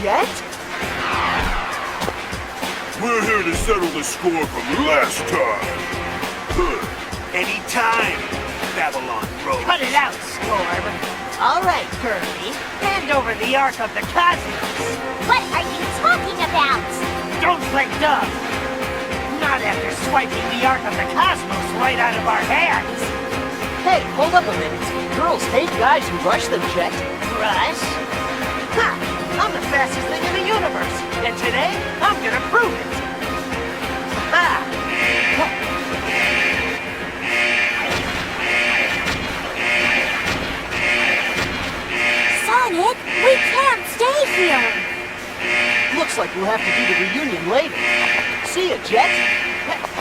Jet? We're here to settle the score from last time. Anytime, Babylon Road. Cut it out, Storm. All right, Kirby. Hand over the Ark of the Cosmos. What are you talking about? Don't play dumb. Not after swiping the Ark of the Cosmos right out of our hands. Hey, hold up a minute. Girls hate guys who rush them, Jet. Rush? Ha! I'm the fastest thing in the universe. And today, I'm gonna prove it. Ha! Sonic, we can't stay here. Looks like we'll have to do the reunion later. See ya, Jet.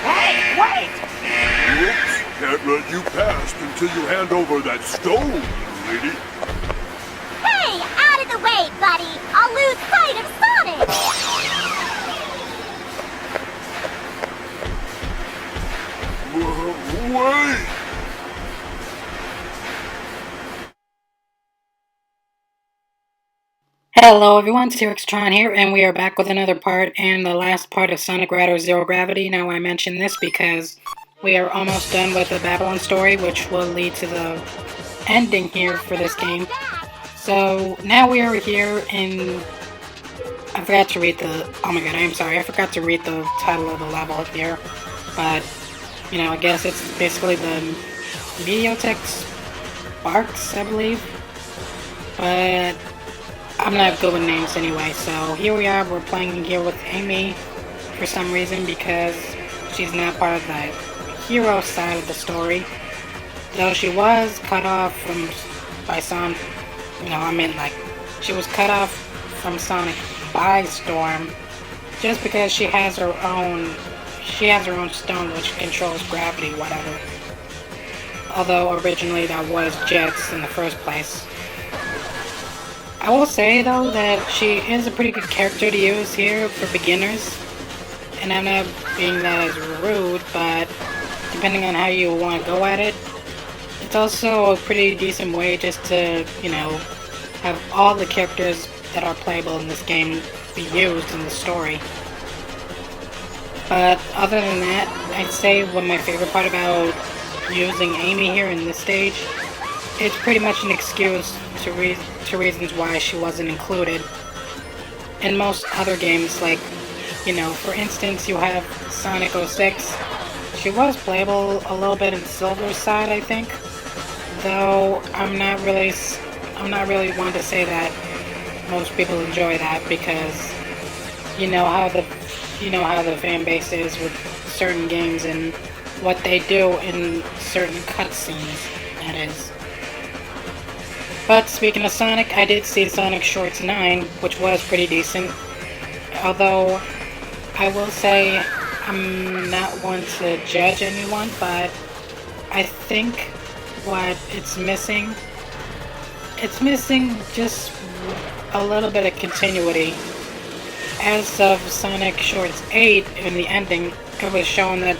Hey, wait! Whoops, can't let you past until you hand over that stone, lady. Hey, out of the way, buddy. I'll lose sight of Sonic. Wait! Hello everyone, T-Rexatron here, and we are back with another part and the last part of Sonic Rider Zero Gravity. Now I mention this because we are almost done with the Babylon story, which will lead to the ending here for this game. So now we are here in... I forgot to read the... Oh my god, I'm sorry, I forgot to read the title of the level here. But, you know, I guess it's basically the Mediotech Sparks, I believe. But... I'm not good with names anyway, so here we are, we're playing here with Amy for some reason because she's not part of the hero side of the story. Though she was cut off by Sonic, she was cut off from Sonic by Storm just because she has her own stone which controls gravity, whatever. Although originally that was Jet's in the first place. I will say though that she is a pretty good character to use here for beginners, and I'm not being that as rude, but depending on how you want to go at it, it's also a pretty decent way just to, you know, have all the characters that are playable in this game be used in the story. But other than that, I'd say what my favorite part about using Amy here in this stage, it's pretty much an excuse to reasons why she wasn't included. In most other games, like, you know, for instance, you have Sonic 06. She was playable a little bit in Silver's side, I think. Though I'm not really one to say that most people enjoy that because you know how the fan base is with certain games and what they do in certain cutscenes. That is. But speaking of Sonic, I did see Sonic Shorts 9, which was pretty decent. Although, I will say, I'm not one to judge anyone, but I think what it's missing just a little bit of continuity. As of Sonic Shorts 8, in the ending, it was shown that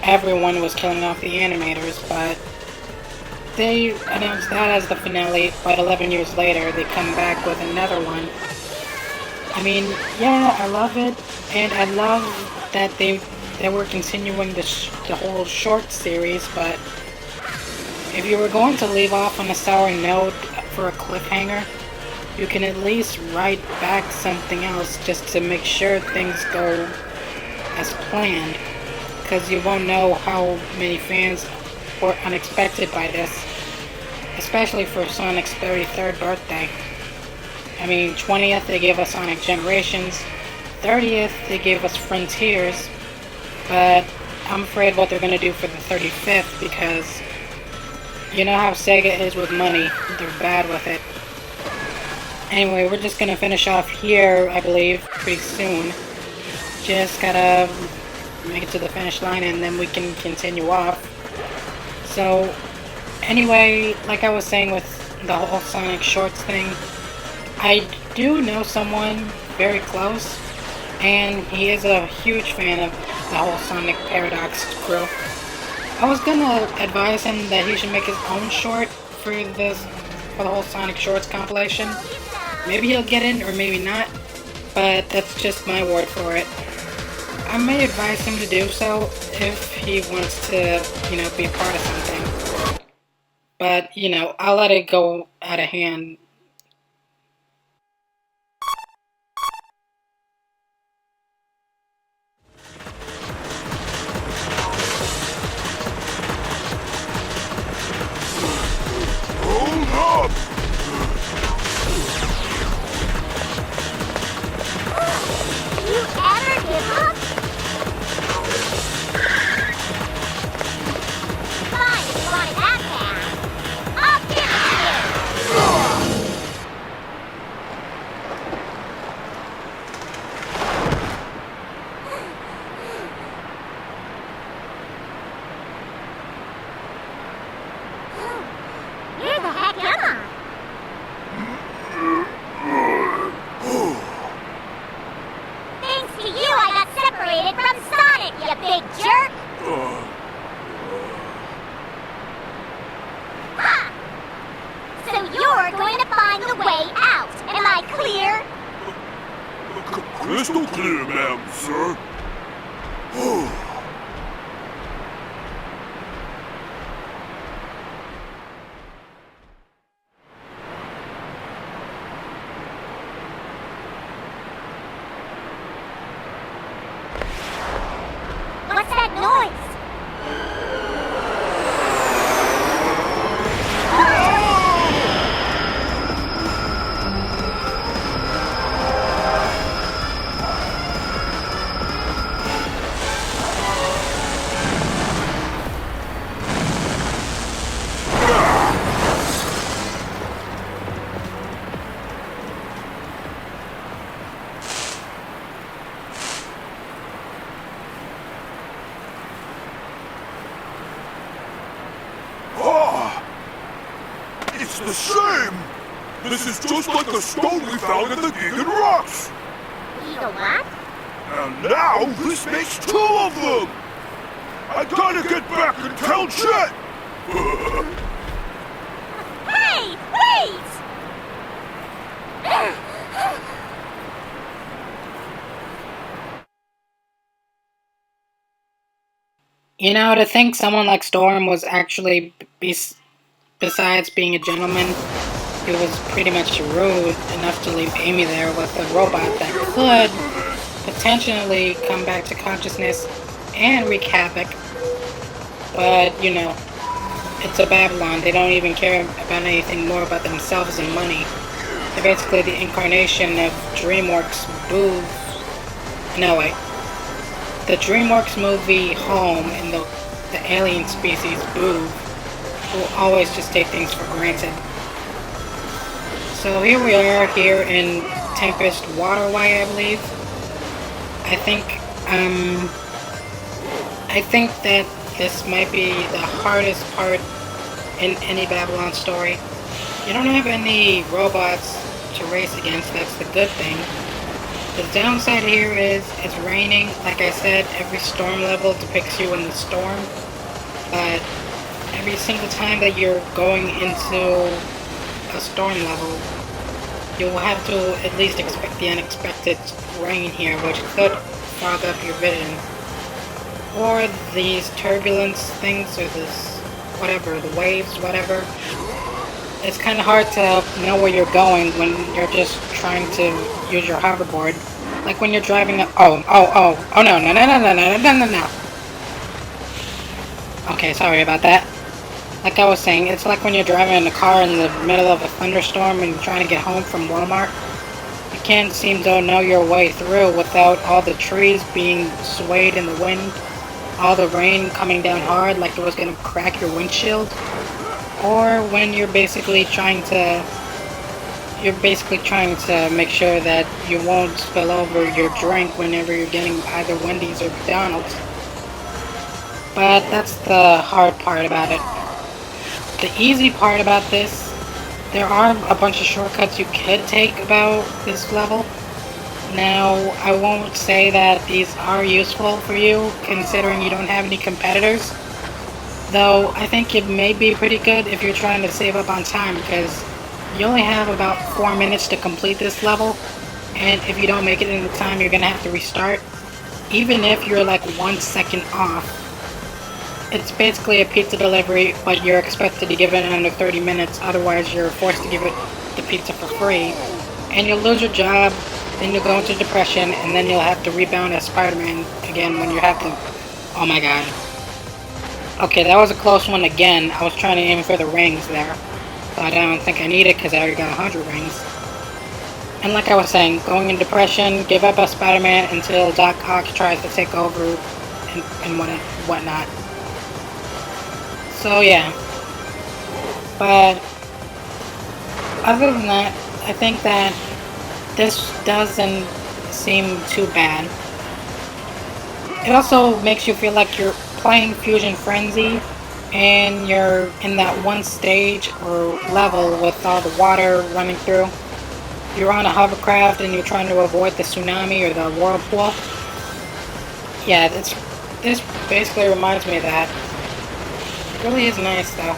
everyone was killing off the animators, but they announced that as the finale, but 11 years later, they come back with another one. I mean, yeah, I love it, and I love that they were continuing the whole short series, but if you were going to leave off on a sour note for a cliffhanger, you can at least write back something else just to make sure things go as planned, because you won't know how many fans were unexpected by this, especially for Sonic's 33rd birthday. I mean, 20th they gave us Sonic Generations, 30th they gave us Frontiers, but I'm afraid what they're gonna do for the 35th because you know how Sega is with money, they're bad with it. Anyway, we're just gonna finish off here, I believe, pretty soon. Just gotta make it to the finish line and then we can continue off. So, anyway, like I was saying with the whole Sonic Shorts thing, I do know someone very close, and he is a huge fan of the whole Sonic Paradox crew. I was gonna advise him that he should make his own short for the whole Sonic Shorts compilation, Maybe he'll get in or maybe not, but that's just my word for it. I may advise him to do so if he wants to, be a part of something. But, I'll let it go out of hand. Hold up! You ever give up? Fine, if you want it that bad. I'll give it to you! Where the heck am I? Thanks to you, I got separated from Sonic, you big jerk! Ha! So you're going to find the way out. Am I clear? Crystal clear, ma'am, sir. What's that noise? It's the same! This is just like the stone we found at the Gigan Rocks! Eagle what? And now this makes 2 of them! I gotta get back and tell Chet! Hey, wait! To think someone like Storm was actually, besides being a gentleman, he was pretty much rude enough to leave Amy there with a robot that could potentially come back to consciousness and wreak havoc. But, it's a Babylon. They don't even care about anything more about themselves and money. They're basically the incarnation of DreamWorks Boo. No, wait. The DreamWorks movie Home and the alien species Boo will always just take things for granted. So here we are here in Tempest Waterway, I believe. I think that this might be the hardest part in any Babylon story. You don't have any robots to race against, that's the good thing. The downside here is it's raining. Like I said, every storm level depicts you in the storm. But every single time that you're going into a storm level, you'll have to at least expect the unexpected rain here, which could fog up your vision. Or these turbulence things, or this, whatever, the waves, whatever. It's kind of hard to know where you're going when you're just trying to use your hoverboard. Like when you're driving no. Okay, sorry about that. Like I was saying, it's like when you're driving in a car in the middle of a thunderstorm and you're trying to get home from Walmart. You can't seem to know your way through without all the trees being swayed in the wind, all the rain coming down hard like it was gonna crack your windshield, or when you're basically trying to make sure that you won't spill over your drink whenever you're getting either Wendy's or McDonald's. But that's the hard part about it. The easy part about this, there are a bunch of shortcuts you could take about this level. Now, I won't say that these are useful for you, considering you don't have any competitors. Though, I think it may be pretty good if you're trying to save up on time, because You only have about 4 minutes to complete this level, and if you don't make it in the time, you're gonna have to restart. Even if you're like 1 second off, it's basically a pizza delivery, but you're expected to give it in under 30 minutes, otherwise you're forced to give it the pizza for free. And you'll lose your job, then you'll go into depression, and then you'll have to rebound as Spider-Man again when you have to... Oh my god. Okay, that was a close one again. I was trying to aim for the rings there, but I don't think I need it because I already got 100 rings. And like I was saying, going in depression, give up as Spider-Man until Doc Ock tries to take over and whatnot. So yeah. But other than that, I think that this doesn't seem too bad. It also makes you feel like you're playing Fusion Frenzy and you're in that one stage or level with all the water running through. You're on a hovercraft and you're trying to avoid the tsunami or the whirlpool. Yeah, this basically reminds me of that. It really is nice though.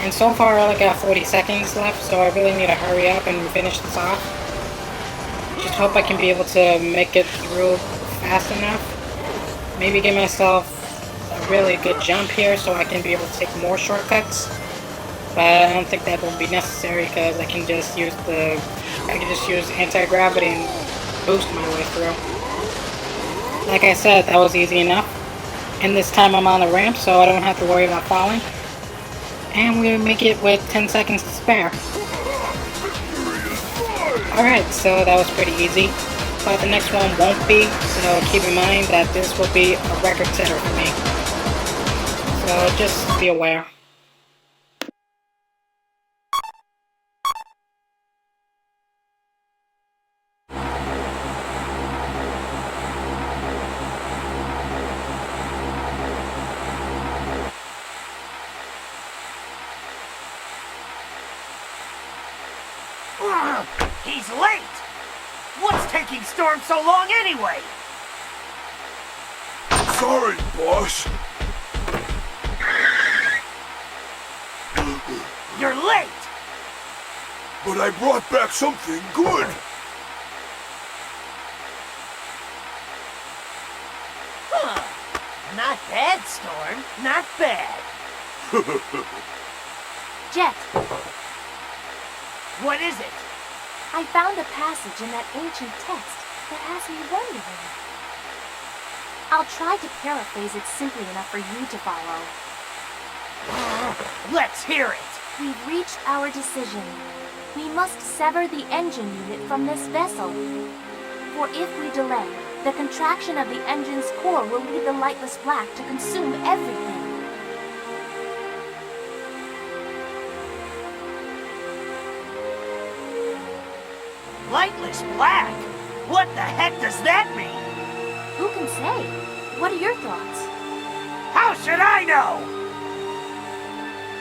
And so far I only got 40 seconds left, so I really need to hurry up and finish this off. Just hope I can be able to make it through fast enough. Maybe give myself a really good jump here so I can be able to take more shortcuts. But I don't think that will be necessary because I can just use anti-gravity and boost my way through. Like I said, that was easy enough. And this time I'm on the ramp, so I don't have to worry about falling. And we make it with 10 seconds to spare. Alright, so that was pretty easy. But the next one won't be, so keep in mind that this will be a record setter for me. So just be aware. He's late! What's taking Storm so long anyway? Sorry, boss. You're late! But I brought back something good. Huh. Not bad, Storm. Not bad. Jet, What is it? I found a passage in that ancient text that has me wondering. I'll try to paraphrase it simply enough for you to follow. Let's hear it. We've reached our decision. We must sever the engine unit from this vessel. For if we delay, the contraction of the engine's core will lead the lightless black to consume everything. Lightless black? What the heck does that mean? Who can say? What are your thoughts? How should I know?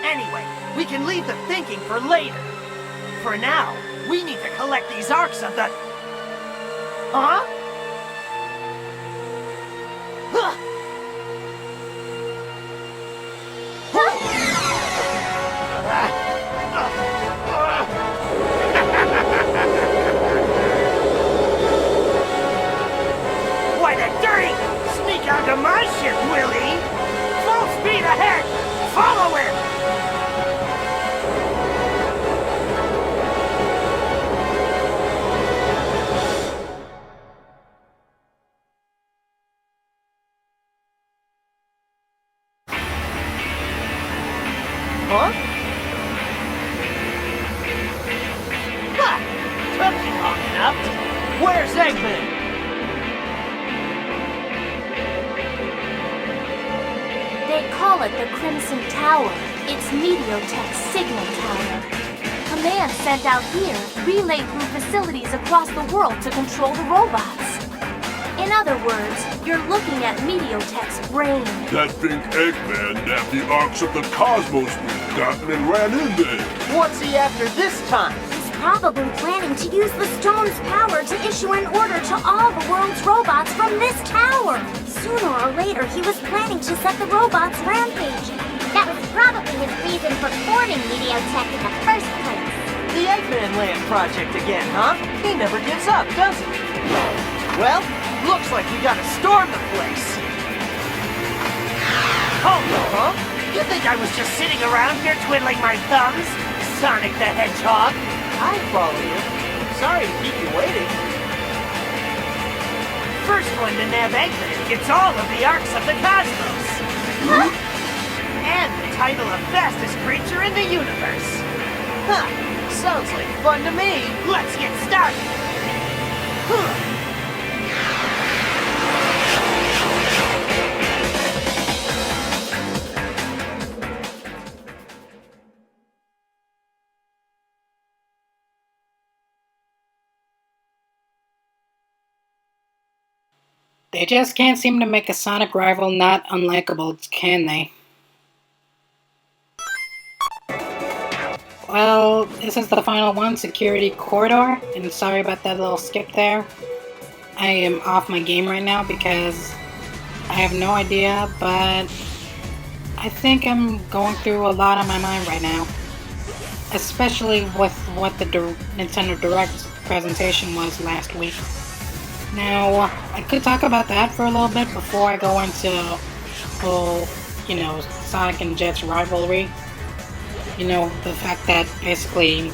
Anyway, we can leave the thinking for later. For now, we need to collect these arcs of the... Huh? Huh. Why the dirty! Sneak onto my ship, will he? Full speed ahead! Follow him! Huh? Ha! Took you long enough. Where's Eggman? They call it the Crimson Tower. It's Meteotech's signal tower. Command sent out here relay through facilities across the world to control the robots. In other words, you're looking at Meteotech's brain. That think Eggman nabbed the arcs of the cosmos we've gotten and ran in there. What's he after this time? He's probably planning to use the stone's power to issue an order to all the world's robots from this tower. Sooner or later, he was planning to set the robots rampaging. That was Probably his reason for forming Mediotech in the first place. The Eggman Land project again, huh? He never gives up, does he? Well, looks like we gotta storm the place. Hold on, huh? You think I was just sitting around here twiddling my thumbs? Sonic the Hedgehog? I follow you. Sorry to keep you waiting. First one to nab Eggman gets all of the arcs of the cosmos. Huh? And the title of fastest creature in the universe. Huh. Sounds like fun to me. Let's get started. Huh. They just can't seem to make a Sonic rival not unlikable, can they? Well, this is the final one, Security Corridor, and sorry about that little skip there. I am off my game right now because I have no idea, but I think I'm going through a lot on my mind right now. Especially with what the Nintendo Direct presentation was last week. Now, I could talk about that for a little bit before I go into whole, Sonic and Jet's rivalry. The fact that basically,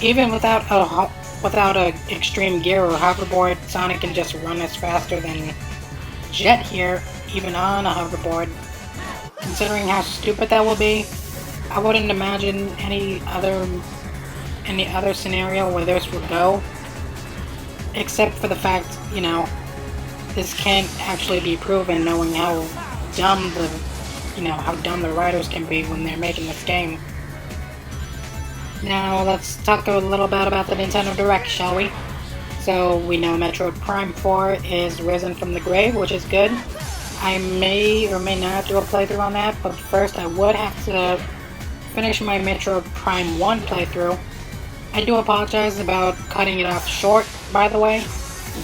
even without a extreme gear or hoverboard, Sonic can just run as faster than Jet here, even on a hoverboard. Considering how stupid that will be, I wouldn't imagine any other scenario where this would go. Except for the fact, this can't actually be proven, knowing how dumb the writers can be when they're making this game. Now, let's talk a little bit about the Nintendo Direct, shall we? So, we know Metroid Prime 4 is risen from the grave, which is good. I may or may not do a playthrough on that, but first I would have to finish my Metroid Prime 1 playthrough. I do apologize about cutting it off short, by the way.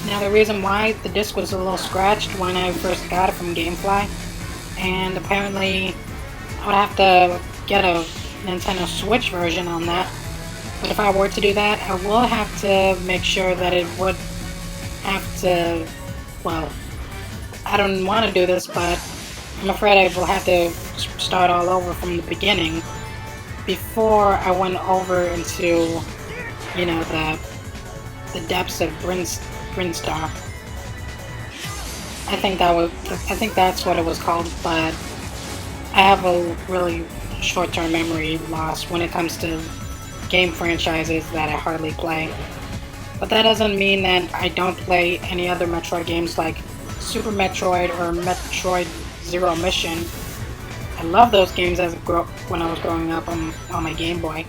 Now, the reason why, the disc was a little scratched when I first got it from GameFly, and apparently I would have to get a Nintendo Switch version on that. But if I were to do that, I will have to make sure that it would have to, well, I don't want to do this, but I'm afraid I will have to start all over from the beginning before I went over into, the depths of Brinstar. I think that's what it was called, but I have a really short-term memory loss when it comes to game franchises that I hardly play. But that doesn't mean that I don't play any other Metroid games like Super Metroid or Metroid Zero Mission. I love those games when I was growing up on my Game Boy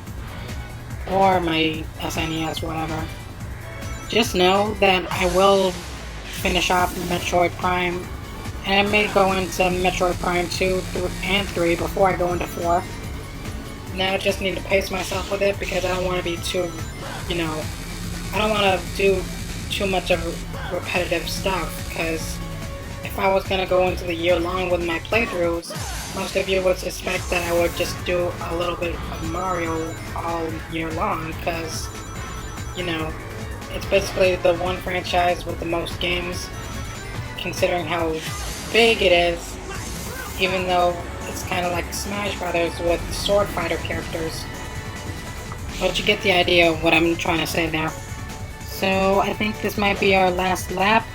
or my SNES, whatever. Just know that I will finish off Metroid Prime, and I may go into Metroid Prime 2 and 3 before I go into 4. Now I just need to pace myself with it because I don't want to be too, I don't want to do too much of repetitive stuff, because if I was going to go into the year long with my playthroughs, most of you would suspect that I would just do a little bit of Mario all year long, because, it's basically the one franchise with the most games, considering how big it is, even though it's kind of like Smash Brothers with sword fighter characters. But you get the idea of what I'm trying to say there. So I think this might be our last lap,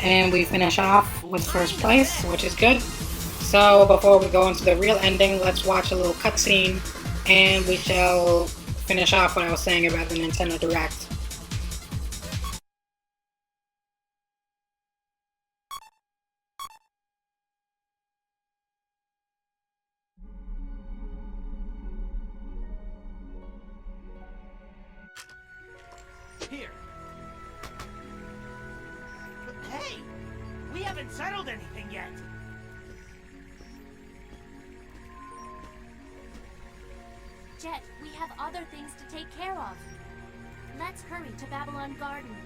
and we finish off with first place, which is good. So before we go into the real ending, let's watch a little cutscene, and we shall finish off what I was saying about the Nintendo Direct. Here. But hey, we haven't settled anything yet. Jet, we have other things to take care of. Let's hurry to Babylon Garden.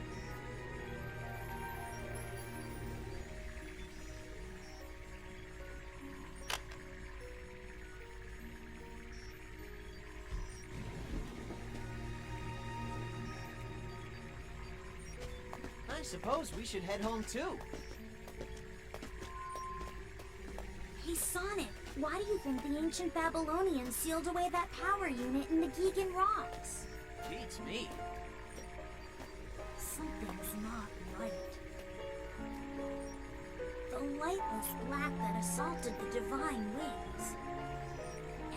I suppose we should head home too. Hey Sonic, why do you think the ancient Babylonians sealed away that power unit in the Gigan Rocks? Beats me. Something's not right. The lightless black that assaulted the Divine Wings.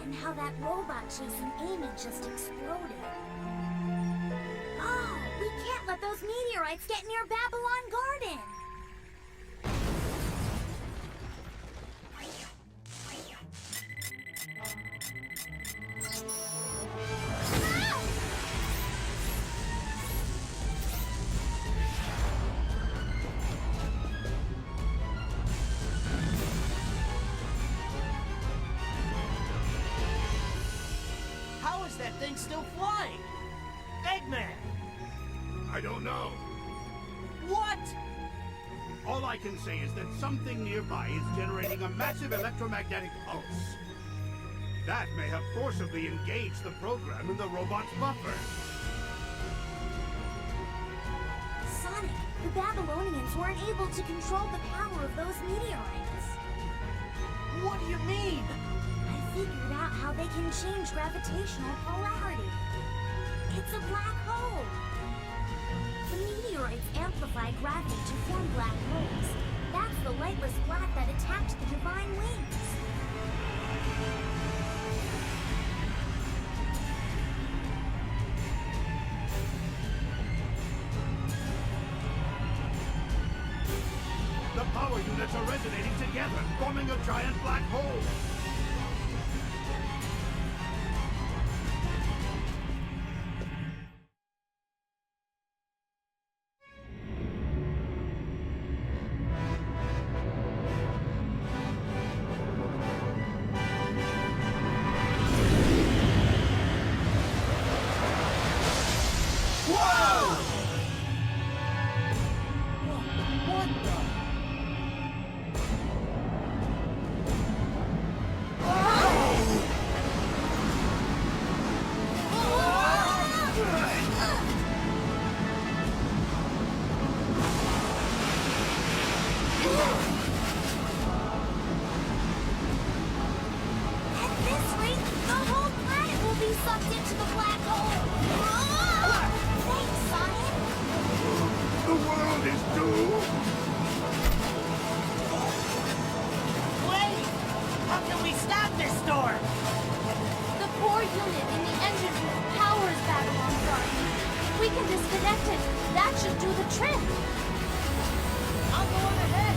And how that robot chasing Amy just exploded. Oh, we can't let those meteorites get near Babylon Garden! How is that thing still flying? Eggman! I don't know. What? All I can say is that something nearby is generating a massive electromagnetic pulse. That may have forcibly engaged the program in the robot's buffer. Sonic, the Babylonians weren't able to control the power of those meteorites. What do you mean? I figured out how they can change gravitational polarity. It's a black hole. The meteorites amplify gravity to form black holes. That's the lightless black that attacked the Divine Wings. The power units are resonating together, forming a giant black hole. What the? At this rate, the whole planet will be sucked into the black hole. Thanks, Sonic. The world is doomed. Wait! How can we stop this storm? The core unit in the engine room powers Babylon Garden. We can disconnect it. That should do the trick. I'll go on ahead.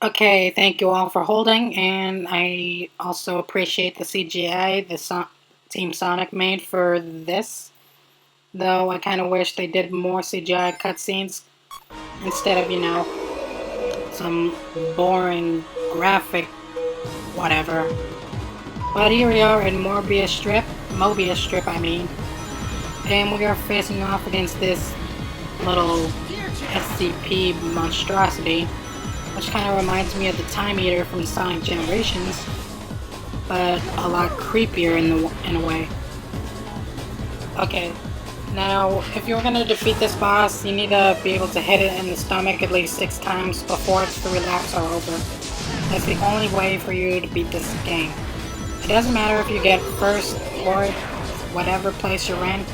Okay, thank you all for holding, and I also appreciate the CGI Team Sonic made for this. Though I kind of wish they did more CGI cutscenes instead of, you know, some boring graphic whatever. But here we are in Mobius Strip I mean, and we are facing off against this little SCP monstrosity, which kind of reminds me of the Time Eater from Sonic Generations, but a lot creepier in a way. Okay, now if you're gonna defeat this boss, you need to be able to hit it in the stomach at least 6 times before its 3 laps are over. That's the only way for you to beat this game. It doesn't matter if you get first or whatever place you're in,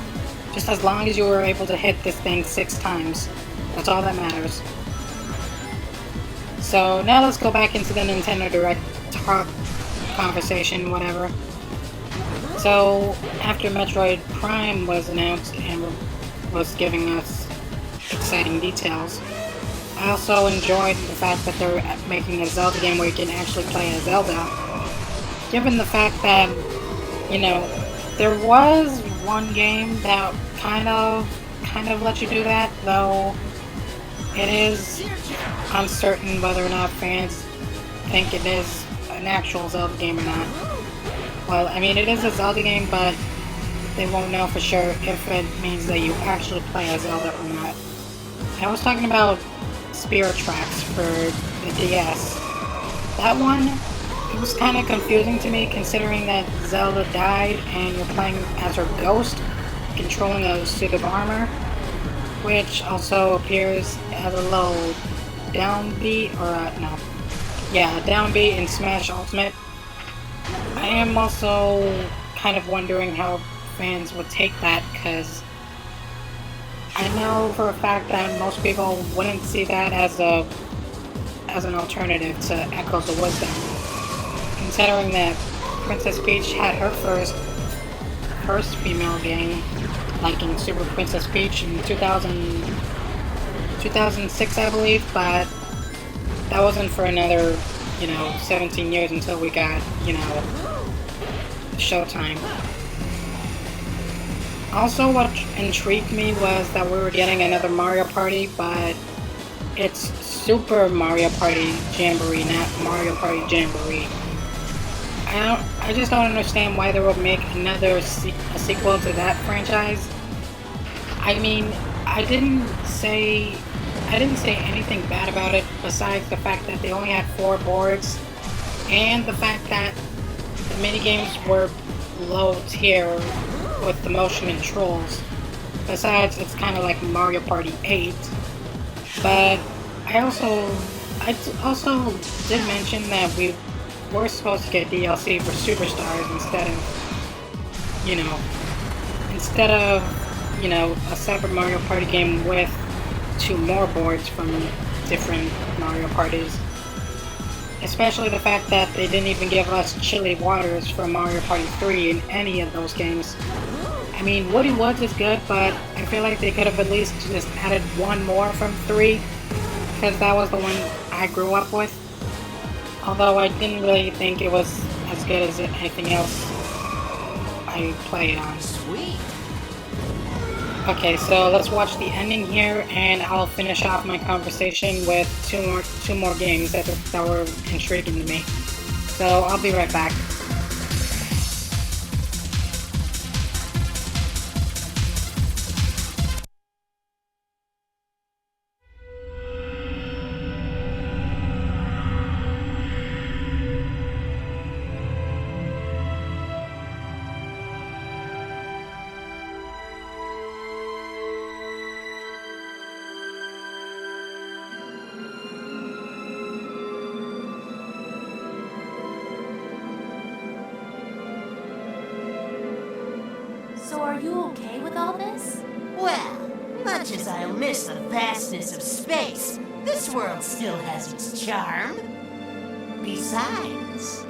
just as long as you were able to hit this thing 6 times. That's all that matters. So now let's go back into the Nintendo Direct talk conversation, whatever. So after Metroid Prime was announced and was giving us exciting details, I also enjoyed the fact that they're making a Zelda game where you can actually play as Zelda. Given the fact that, you know, there was one game that kind of let you do that, though it is uncertain whether or not fans think it is an actual Zelda game or not. Well, I mean, it is a Zelda game, but they won't know for sure if it means that you actually play as Zelda or not. I was talking about Spirit Tracks for the DS. That one, it was kind of confusing to me considering that Zelda died and you're playing as her ghost, controlling a suit of armor, which also appears as a little downbeat, or downbeat in Smash Ultimate. I am also kind of wondering how fans would take that, because I know for a fact that most people wouldn't see that as an alternative to Echoes of Wisdom, considering that Princess Peach had her first female game, like in Super Princess Peach in 2006, I believe, but that wasn't for another, 17 years until we got, Showtime. Also, what intrigued me was that we were getting another Mario Party, but it's Super Mario Party Jamboree, not Mario Party Jamboree. I just don't understand why they would make a sequel to that franchise. I mean, I didn't say anything bad about it besides the fact that they only had 4 boards and the fact that the minigames were low tier with the motion controls. Besides, it's kind of like Mario Party 8. But I also did mention that we were supposed to get DLC for Superstars instead of a separate Mario Party game with 2 more boards from different Mario Parties. Especially the fact that they didn't even give us Chili Waters from Mario Party 3 in any of those games. I mean, Woody Woods is good, but I feel like they could have at least just added 1 more from 3, because that was the one I grew up with. Although I didn't really think it was as good as anything else I played on. Sweet. Okay, so let's watch the ending here, and I'll finish off my conversation with two more games that were intriguing to me. So I'll be right back. So are you okay with all this? Well, much as I'll miss the vastness of space, this world still has its charm. Besides...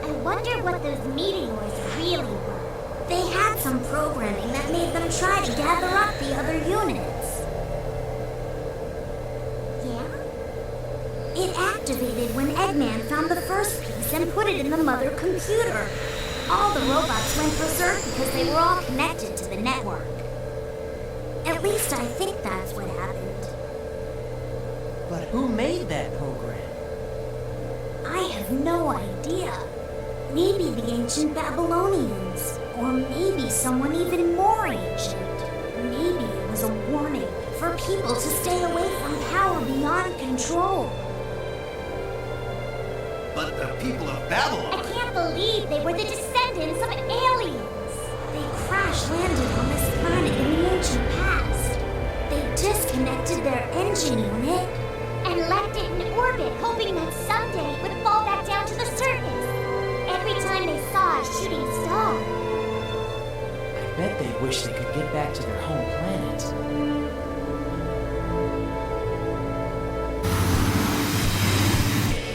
I wonder what those meteors really were. They had some programming that made them try to gather up the other units. Yeah? It activated when Eggman found the first piece and put it in the mother computer. All the robots went berserk because they were all connected to the network. At least I think that's what happened. But who made that program? I have no idea. Maybe the ancient Babylonians. Or maybe someone even more ancient. Maybe it was a warning for people to stay away from power beyond control. But the people of I Babylon... can't believe they were the descendants of aliens. They crash-landed on this planet in the ancient past. They disconnected their engine unit and left it in orbit, hoping that someday it would fall back down to the surface. Every time they saw a shooting star. I bet they wish they could get back to their home planet.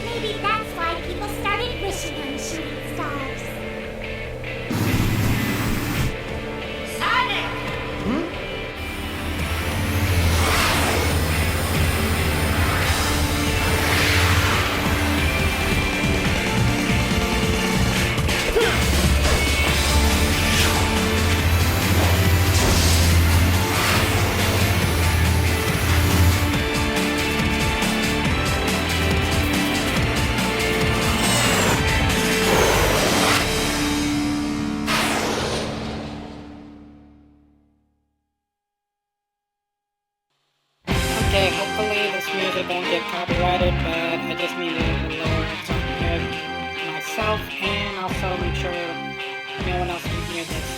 Maybe that's why people started wishing on shooting stars. Sonic! hopefully this music won't get copyrighted, but I just need to lower it so I can hear myself and also make sure no one else can hear this.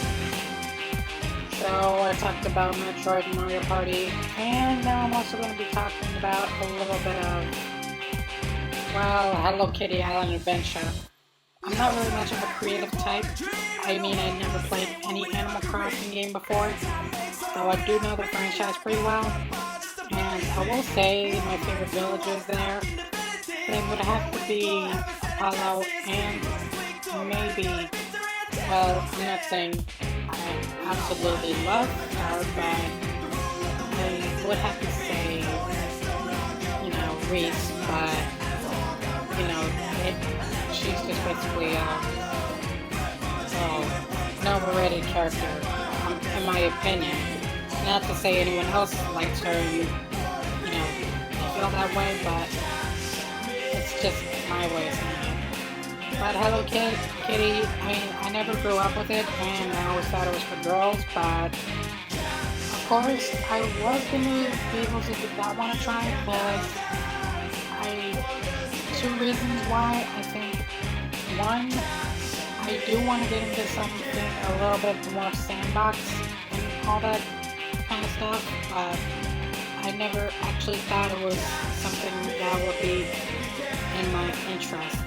So I talked about Metroid and Mario Party, and now I'm also going to be talking about a little bit of, well, Hello Kitty Island Adventure. I'm not really much of a creative type. I mean, I never played any Animal Crossing game before, so I do know the franchise pretty well. And I will say my favorite villages there, they would have to be Apollo and maybe, well, I'm not saying I absolutely love her, but I would have to say, you know, Reese, but, you know, she's just basically an overrated character, in my opinion. Not to say anyone else likes her, you know, feel that way, but it's just my way of saying it. But Hello Kitty, I mean, I never grew up with it, and I always thought it was for girls, but of course, I was gonna be able to give that one a try, because two reasons why. I think, one, I do want to get into something a little bit more sandbox and all that kind of stuff, but I never actually thought it was something that would be in my interest.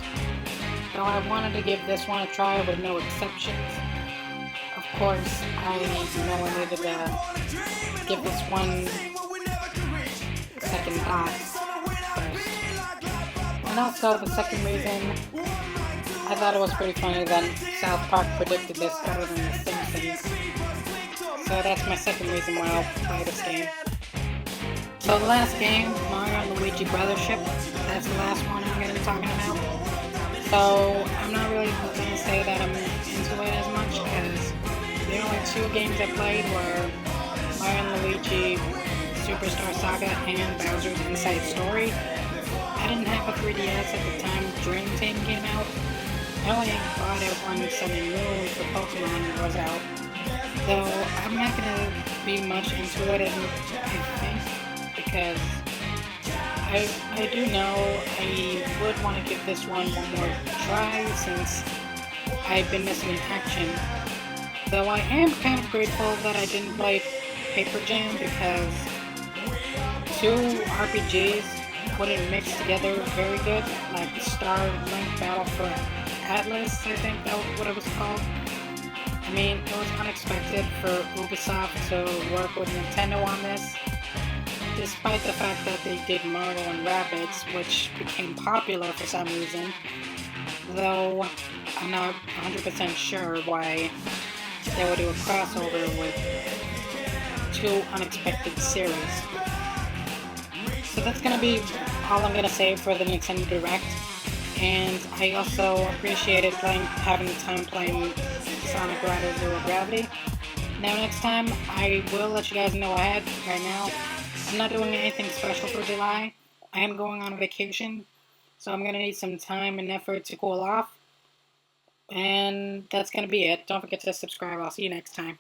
So I wanted to give this one a try with no exceptions. Of course, I know I needed to give this one second thought first. And also the second reason, I thought it was pretty funny that South Park predicted this better than The Simpsons. So that's my second reason why I'll play this game. So the last game, Mario and Luigi Brothership, that's the last one I'm going to be talking about. So I'm not really going to say that I'm into it as much, because the only two games I played were Mario and Luigi Superstar Saga and Bowser's Inside Story. I didn't have a 3DS at the time Dream Team came out. I only bought it when Sunny Moon for Pokemon was out. Though I'm not gonna be much into it, I think, because I do know I would want to give this one more try, since I've been missing in action. Though I am kind of grateful that I didn't play Paper Jam, because two RPGs wouldn't mix together very good, like Starlink Battle for Atlas, I think that was what it was called. I mean, it was unexpected for Ubisoft to work with Nintendo on this, despite the fact that they did Mario and Rabbids, which became popular for some reason, though I'm not 100% sure why they would do a crossover with two unexpected series. So that's going to be all I'm going to say for the Nintendo Direct. And I also appreciated having the time playing Sonic Rider Zero Gravity. Now next time, I will let you guys know ahead. Right now, I'm not doing anything special for July. I am going on vacation, so I'm going to need some time and effort to cool off. And that's going to be it. Don't forget to subscribe. I'll see you next time.